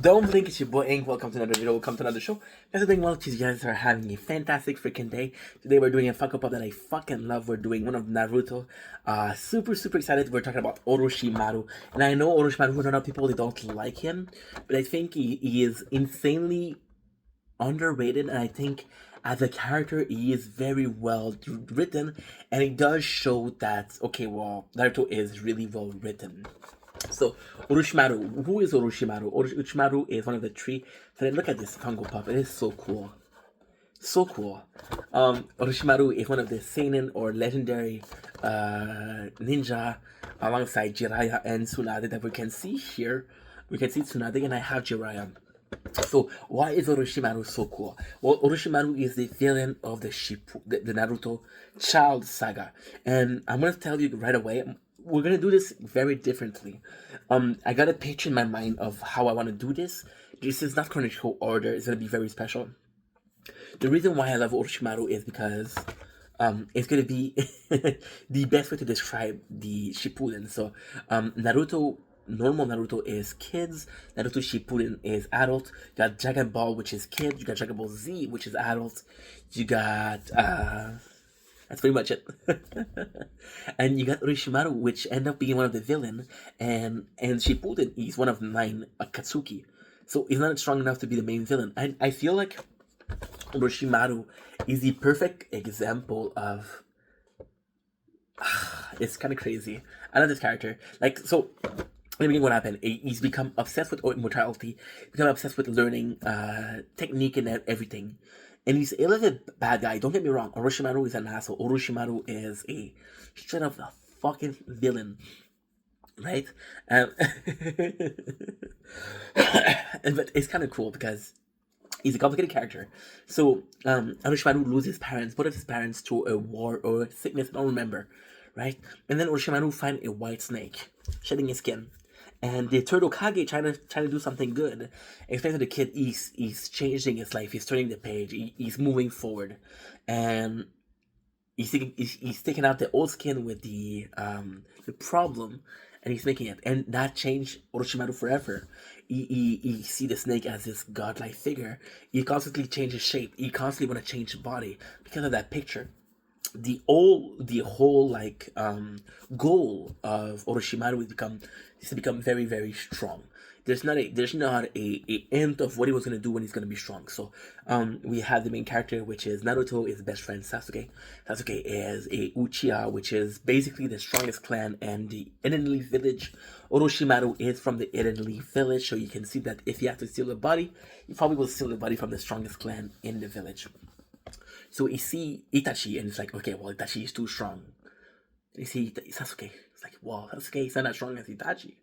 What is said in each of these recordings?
Don't blink, it's your boy Ink. Welcome to another video. Welcome to another show. Guys are doing well. You guys are having a fantastic freaking day. Today we're doing a Funko Pop that I fucking love. We're doing one of Naruto. Super excited. We're talking about Orochimaru. And I know Orochimaru, a lot of people, they don't like him. But I think he is insanely underrated. And I think as a character, he is very well written. And it does show that, okay, well, Naruto is really well written. So, Orochimaru. Who is Orochimaru? Orochimaru is one of the three. So, look at this Funko Pop. It is so cool. So cool. Orochimaru is one of the seinen or legendary ninja alongside Jiraiya and Tsunade that we can see here. We can see Tsunade and I have Jiraiya. So, why is Orochimaru so cool? Well, Orochimaru is the villain of the Naruto Child Saga. And I'm going to tell you right away, we're going to do this very differently. I got a picture in my mind of how I want to do this. This is not chronological order. It's going to be very special. The reason why I love Orochimaru is because it's going to be the best way to describe the Shippuden. So, normal Naruto is kids. Naruto Shippuden is adult. You got Dragon Ball, which is kids. You got Dragon Ball Z, which is adult. You got that's pretty much it. And you got Orochimaru, which end up being one of the villain, and Shippuden is one of 9 Akatsuki. So he's not strong enough to be the main villain. I feel like Orochimaru is the perfect example of it's kind of crazy. I love this character. Like, so in the beginning, what happened? He's become obsessed with immortality, become obsessed with learning technique and everything. And he's a little bit bad guy. Don't get me wrong. Orochimaru is an asshole. Orochimaru is a straight up a fucking villain, right? But it's kind of cool because he's a complicated character. So Orochimaru loses his parents, both of his parents, to a war or sickness. I don't remember, right? And then Orochimaru finds a white snake shedding his skin. And the third Hokage trying to do something good. Explains to the kid he's changing his life. He's turning the page. He's moving forward, and he's taking out the old skin with the problem, and he's making it. And that changed Orochimaru forever. He see the snake as this godlike figure. He constantly changes shape. He constantly want to change his body because of that picture. The whole like goal of Orochimaru is to become very strong. There's not a end of what he was gonna do when he's gonna be strong. So we have the main character, which is Naruto, is best friend Sasuke. Sasuke is a Uchiha, which is basically the strongest clan in the Eden Leaf village. Orochimaru is from the Eden Leaf village, so you can see that if he has to steal the body, he probably will steal the body from the strongest clan in the village. So you see Itachi, and it's like, okay, well, Itachi is too strong. You see Sasuke, it's like, well, Sasuke is not as strong as Itachi.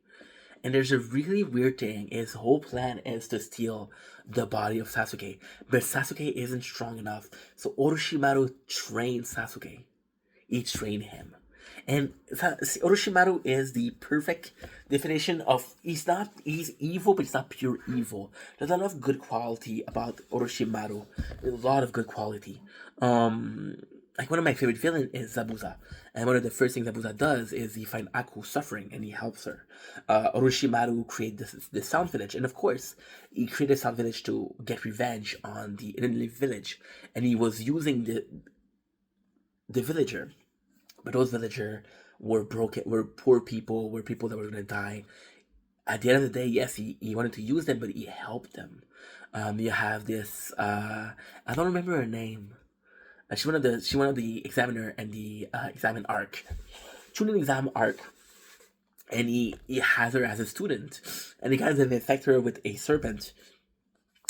And there's a really weird thing, his whole plan is to steal the body of Sasuke. But Sasuke isn't strong enough, so Orochimaru trained Sasuke. He trained him. And Orochimaru is the perfect definition of he's evil, but he's not pure evil. There's a lot of good quality about Orochimaru. A lot of good quality. Like one of my favorite villains is Zabuza. And one of the first things Zabuza does is he finds Aku suffering and he helps her. Orochimaru created this sound village, and of course, he created a sound village to get revenge on the Eden Leaf village. And he was using the villager. But those villagers were broken, were poor people, were people that were going to die. At the end of the day, yes, he wanted to use them, but he helped them. You have this, I don't remember her name. She one of the examiner and the examine arc. She won an exam arc, and he has her as a student, and he kind of infect her with a serpent.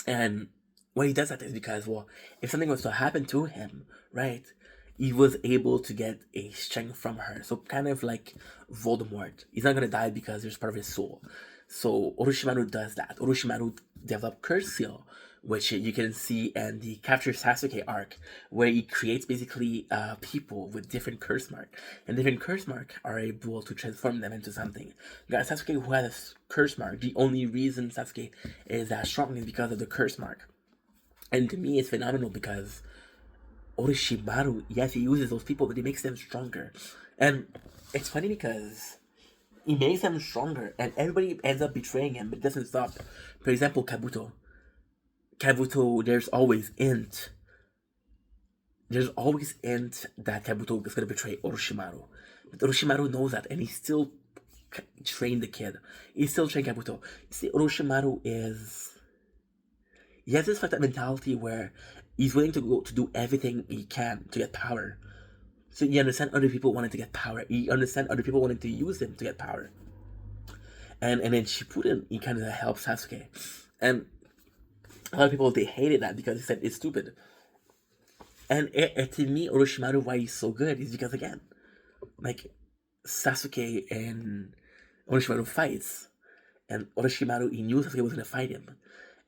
And when he does that is because, well, if something was to happen to him, right, he was able to get a strength from her. So kind of like Voldemort. He's not going to die because there's part of his soul. So Orochimaru does that. Orochimaru developed Curse Seal, which you can see in the Capture Sasuke arc, where he creates basically people with different curse mark. And different curse mark are able to transform them into something. You got Sasuke who has a curse mark. The only reason Sasuke is that strong is because of the curse mark. And to me, it's phenomenal because Orochimaru, yes, he uses those people, but he makes them stronger. And it's funny because he makes him stronger, and everybody ends up betraying him, but it doesn't stop. For example, Kabuto. Kabuto, there's always int that Kabuto is gonna betray Orochimaru. But Orochimaru knows that, and he still trained the kid. He still trained Kabuto. You see, Orochimaru he has this fucked up mentality where he's willing to go to do everything he can to get power. So you understand other people wanting to get power. You understand other people wanting to use him to get power. And then Shippuden, he kind of helps Sasuke. And a lot of people, they hated that because they said it's stupid. And to me, Orochimaru, why he's so good is because, again, like, Sasuke and Orochimaru fights. And Orochimaru, he knew Sasuke was going to fight him.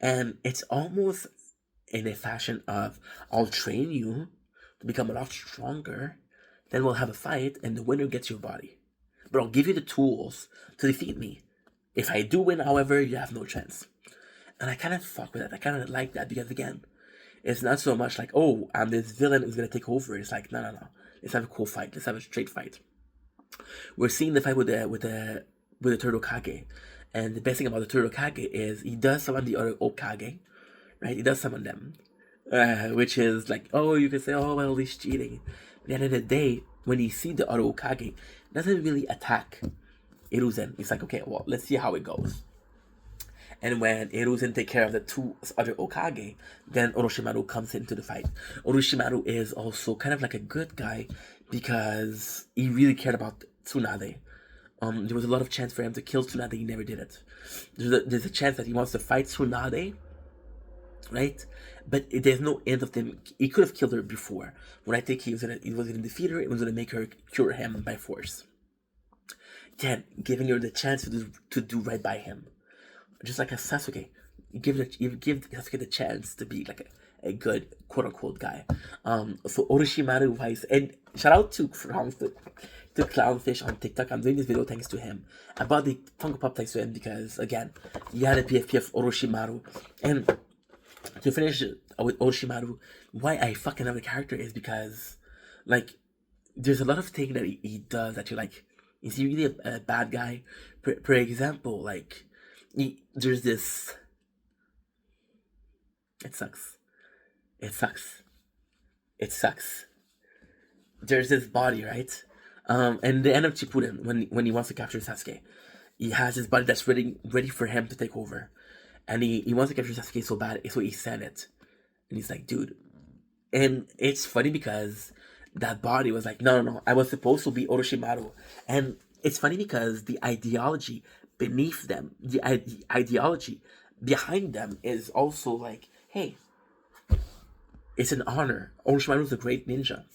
And it's almost in a fashion of, I'll train you to become a lot stronger, then we'll have a fight, and the winner gets your body. But I'll give you the tools to defeat me. If I do win, however, you have no chance. And I kind of fuck with that. I kind of like that because, again, it's not so much like, oh, I'm this villain who's going to take over. It's like, no. Let's have a cool fight. Let's have a straight fight. We're seeing the fight with the Turtle Kage. And the best thing about the Turtle Kage is he does summon the other Okage. Right? He does summon them. Which is like, oh, you can say, oh, well, he's cheating. But at the end of the day, when you see the other Okage, he doesn't really attack Hiruzen. It's like, okay, well, let's see how it goes. And when Hiruzen take care of the two other Okage, then Orochimaru comes into the fight. Orochimaru is also kind of like a good guy because he really cared about Tsunade. There was a lot of chance for him to kill Tsunade, he never did it. There's a chance that he wants to fight Tsunade, right? But there's no end of them. He could have killed her before. When I think he was gonna defeat her, it was gonna make her cure him by force. Again, giving her the chance to do right by him. Just like a Sasuke. You give Sasuke the chance to be like a good quote unquote guy. So Orochimaru wise, and shout out to Clownfish on TikTok. I'm doing this video thanks to him. I bought the Funko Pop thanks to him because, again, he had a PFP of Orochimaru. And to finish with Orochimaru, why I fucking love the character is because, like, there's a lot of things that he does that you're like, is he really a bad guy? For example, like, there's this. It sucks. There's this body, right? And the end of Shippuden, when he wants to capture Sasuke, he has his body that's ready for him to take over, and he wants to capture Sasuke so bad, so he sent it, and he's like, dude, and it's funny because that body was like, no, I was supposed to be Orochimaru, and it's funny because the ideology beneath them, the ideology behind them is also like, hey, it's an honor. Orochimaru's a great ninja.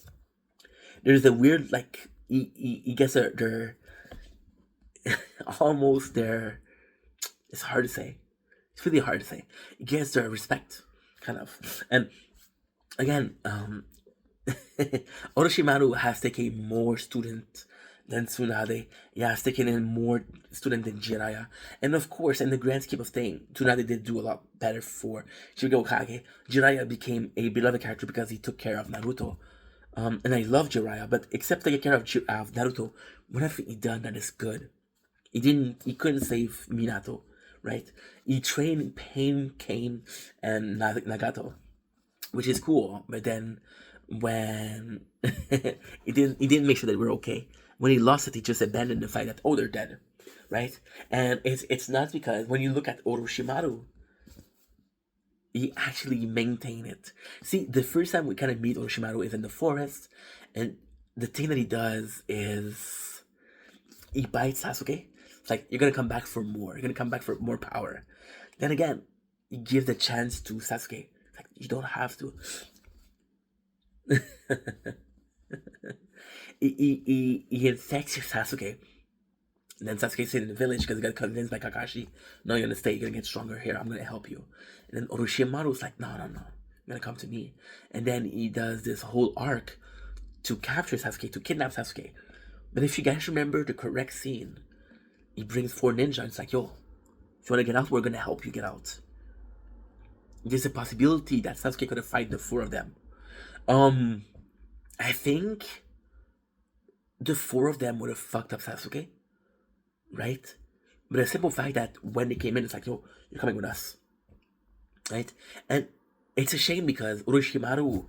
There's a weird, like, he gets their almost their, it's hard to say. It's really hard to say. He gets their respect, kind of. And again, Orochimaru has taken more student than Tsunade. He has taken in more student than Jiraiya. And of course, in the grand scheme of things, Tsunade did do a lot better for Shige Hokage. Jiraiya became a beloved character because he took care of Naruto. And I love Jiraiya, but except taking care of Naruto, what have he done that is good? He couldn't save Minato, right? He trained Pain, Kane, and Nagato, which is cool. But then when he didn't make sure that we're okay. When he lost it, he just abandoned the fight that, oh, they're dead, right? And it's not because when you look at Orochimaru, he actually maintained it. See, the first time we kind of meet Orochimaru is in the forest, and the thing that he does is he bites Sasuke. It's like, you're gonna come back for more. You're gonna come back for more power. Then again, he gives the chance to Sasuke. It's like, you don't have to. he infects Sasuke. And then Sasuke stayed in the village because he got convinced by Kakashi, no, you're gonna stay, you're gonna get stronger here, I'm gonna help you. And then Orochimaru's like, no, you're gonna come to me. And then he does this whole arc to capture Sasuke, to kidnap Sasuke. But if you guys remember the correct scene, he brings 4 ninjas and it's like, yo, if you wanna get out, we're gonna help you get out. There's a possibility that Sasuke could have fight the 4 of them. I think the 4 of them would have fucked up Sasuke. right? But the simple fact that when they came in, it's like, yo, you're coming with us, right? And it's a shame because Orochimaru,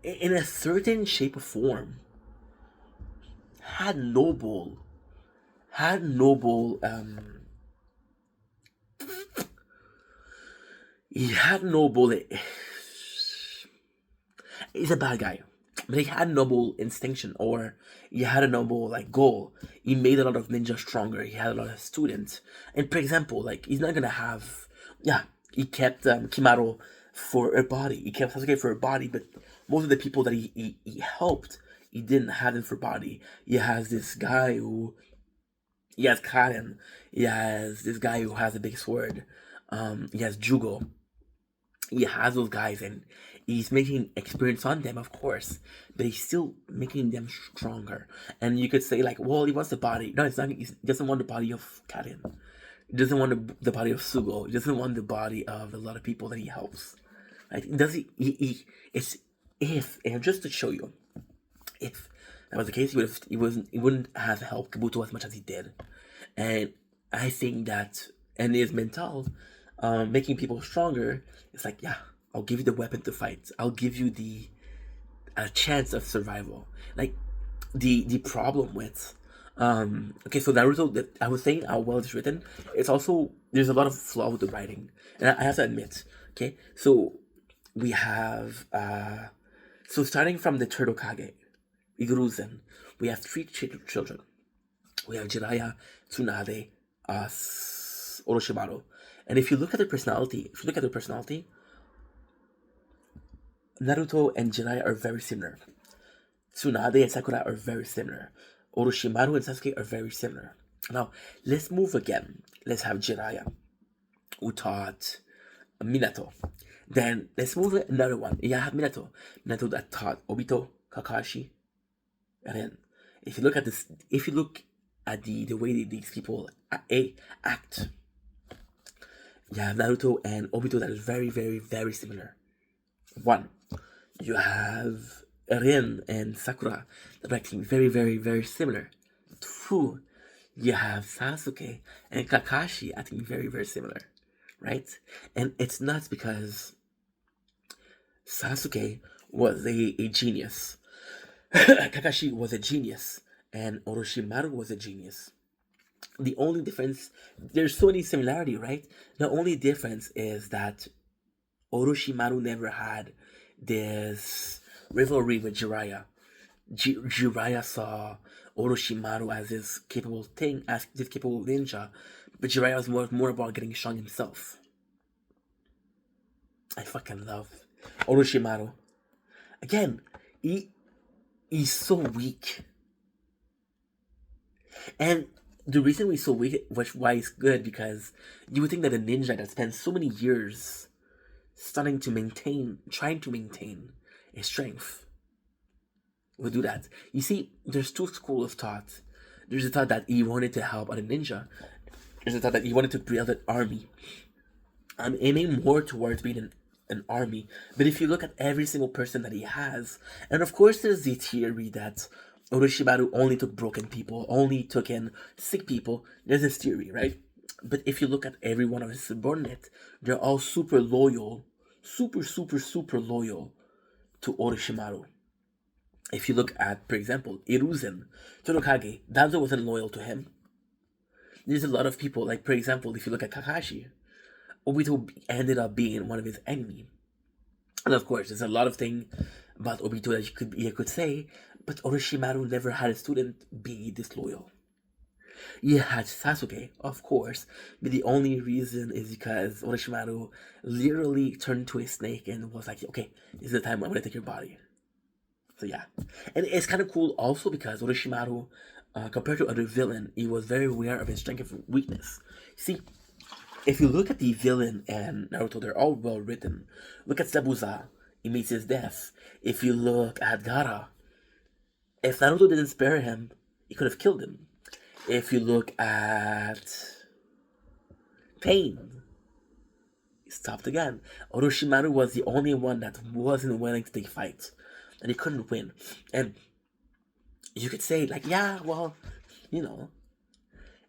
in a certain shape or form, had noble, had noble, he had noble. He's a bad guy, but he had noble instinction, or he had a noble like goal. He made a lot of ninjas stronger. He had a lot of students, and for example, like he's not gonna have. Yeah, he kept Kimaro for a body. He kept Sasuke for a body, but most of the people that he helped, he didn't have them for body. He has this guy who he has Karen. He has this guy who has a big sword. He has Jugo. He has those guys, and he's making experience on them, of course, but he's still making them stronger. And you could say like, well, he wants the body. No, it's not. He doesn't want the body of Karen. He doesn't want the body of Sugo. He doesn't want the body of a lot of people that he helps. Like, does he it's if and just to show you, if that was the case, he wouldn't have helped Kabuto as much as he did. And I think that and his mental, making people stronger, it's like, yeah, I'll give you the weapon to fight. I'll give you the a chance of survival. Like the problem with okay, so Naruto, I was saying how well it's written. It's also there's a lot of flaw with the writing, and I have to admit. Okay, so we have so starting from the Turtle Kage, Iguruzen, we have three children. We have Jiraiya, Tsunade, Orochimaru. And if you look at their personality, Naruto and Jiraiya are very similar. Tsunade and Sakura are very similar. Orochimaru and Sasuke are very similar. Now, let's move again. Let's have Jiraiya, who taught Minato. Then let's move to another one. You have Minato. Minato that taught Obito, Kakashi. And then if you look at this, if you look at the way these people act, you have Naruto and Obito that is very, very, very similar. One, you have Rin and Sakura that are acting very, very, very similar. Two, you have Sasuke and Kakashi acting very, very similar, right? And it's nuts because Sasuke was a genius. Kakashi was a genius, and Orochimaru was a genius. The only difference, there's so many similarity, right? The only difference is that Orochimaru never had this rivalry with Jiraiya. Jiraiya saw Orochimaru as this capable thing, as this capable ninja, but Jiraiya was more about getting strong himself. I fucking love Orochimaru. Again, he's so weak. And the reason he's so weak, why he's good, because you would think that a ninja that spends so many years trying to maintain his strength would do that. You see, there's two schools of thought. There's a thought that he wanted to help other ninja. There's a thought that he wanted to build an army. I'm aiming more towards being an army. But if you look at every single person that he has, and of course there's the theory that Orochimaru only took broken people, only took in sick people. There's this theory, right? But if you look at every one of his subordinates, they're all super loyal, super loyal to Orochimaru. If you look at, for example, Hiruzen, Todokage, Danzo wasn't loyal to him. There's a lot of people, like for example, if you look at Kakashi, Obito ended up being one of his enemies. And of course, there's a lot of things about Obito that you could say, but Orochimaru never had a student be disloyal. You had Sasuke, of course, but the only reason is because Orochimaru literally turned to a snake and was like, okay, this is the time I'm gonna take your body. So yeah. And it's kind of cool also because Orochimaru, compared to other villain, he was very aware of his strength and weakness. See, if you look at the villain and Naruto, they're all well written. Look at Sabuza, he meets his death. If you look at Gaara, if Naruto didn't spare him, he could have killed him. If you look at Pain, he stopped again. Orochimaru was the only one that wasn't willing to take fights, and he couldn't win. And you could say, like, yeah, well, you know,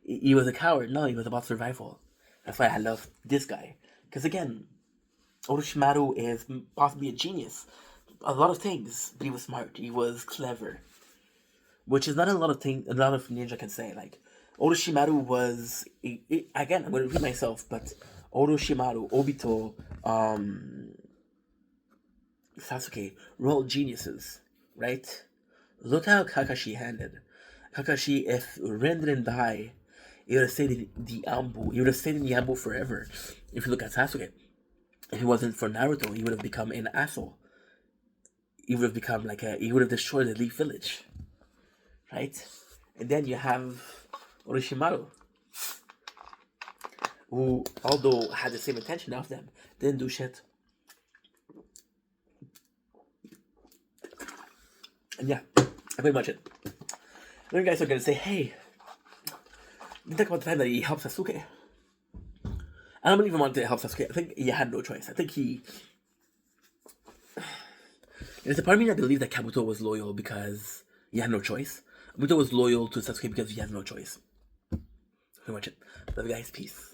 he was a coward. No, he was about survival. That's why I love this guy. Because again, Orochimaru is possibly a genius. A lot of things, but he was smart. He was clever, which is not a lot of things. A lot of ninja can say. Like Orochimaru was again. I'm going to repeat myself, but Orochimaru, Obito, Sasuke were all geniuses, right? Look how Kakashi handed. Kakashi, if Ren didn't die, he would have stayed in the Ambu. He would have stayed in the Ambu forever. If you look at Sasuke, if it wasn't for Naruto, he would have become an asshole. He would have become like he would have destroyed the Leaf Village, right? And then you have Orochimaru, who, although had the same intention of them, didn't do shit. And yeah, that's pretty much it. Then you guys are gonna say, hey, think about the time that he helped Sasuke. I don't believe he wanted to help Sasuke. I think he had no choice. I think he... There's a part of me that believes that Kabuto was loyal because he had no choice. Kabuto was loyal to Sasuke because he has no choice. Pretty much it. Love you guys. Peace.